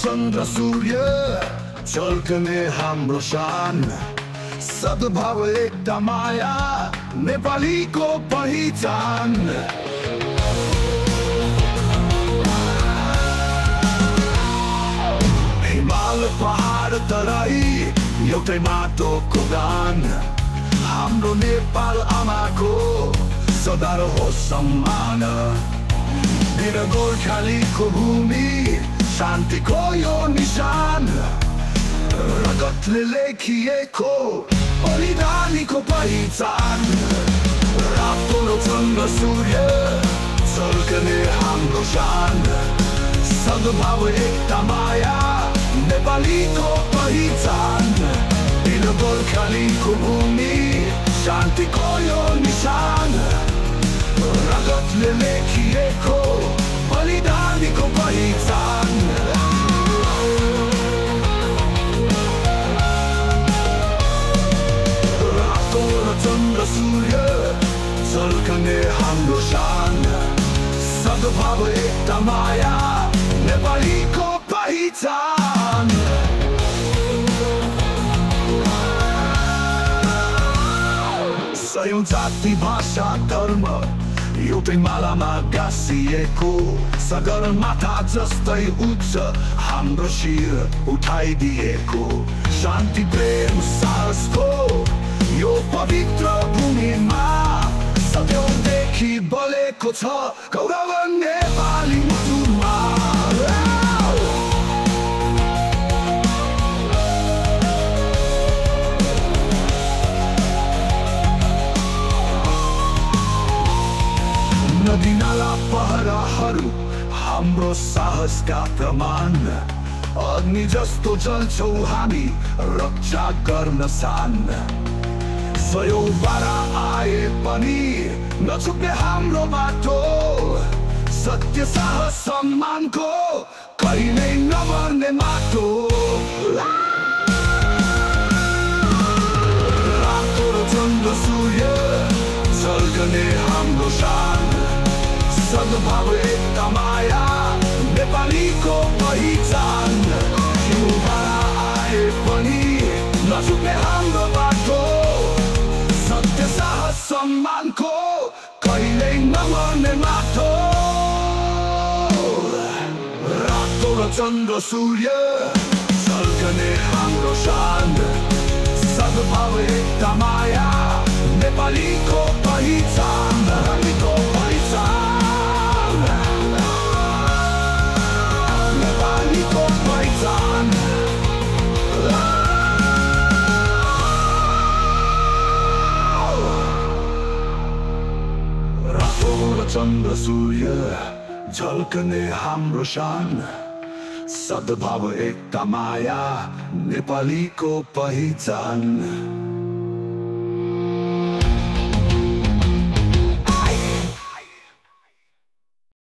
चन्द्र सूर्य झल्कने हाम्रो शान, सद्भाव एकता माया नेपालीको पहिचान। हिमाल पहाड तराई एउटै माटोको गान, हाम्रो नेपाल आमाको सदा रहोस् सम्मान। वीर गोर्खालीको भूमि शान्तिको यो निशान, रगतले लेखिएको बलिदानीको पहिचान। रातो र चन्द्र सूर्य झल्कने हाम्रो शान, सद्भाव एकता माया नेपालीको पहिचान। वीर गोर्खालीको भूमि शान्तिको यो निशान, रगतले लेखिएको बलिदानीको पहिचान। रातो र चन्द्र सूर्य झल्कने हाम्रो शान, सद्भाव एकता माया नेपालीको पहिचान। सयौं जाति भाषा धर्म एउटै मालामा गाँसिएको, सगरमाथा जस्तै उच्च हाम्रो शिर उठाइदिएको। शान्ति प्रेम साहसको यो पवित्र भूमिमा सदैवदेखि बलेको छ गौरव नेपाली मुटुमा। नदी नाला पहराहरू हाम्रो साहसका प्रमाण, अग्नि जस्तो जल्छौ हामी रक्षा गर्न सान। सयौं बारा आए पनि नछुट्ने हाम्रो बाटो, सत्य साहस सम्मानको कहिल्यै नमर्ने माटो। रातो र चन्द्र सूर्य झल्कने हाम्रो शान, सद्भाव एकता माया नेपालीको पहिचान। हिउँबारा आए पनि नछुट्ने हाम्रो बाटो, सत्य साहस सम्मानको कहिल्यै नमर्ने माटो। रातो र चन्द्र सूर्य झल्कने हाम्रो शान, सद्भाव एकता माया नेपालीको पहिचान। नेपालीको पहिचान, नेपालीको पहिचान। रातो र चन्द्र सूर्य झल्कने हाम्रो शान, सद्भाव एकता माया नेपालीको पहिचान।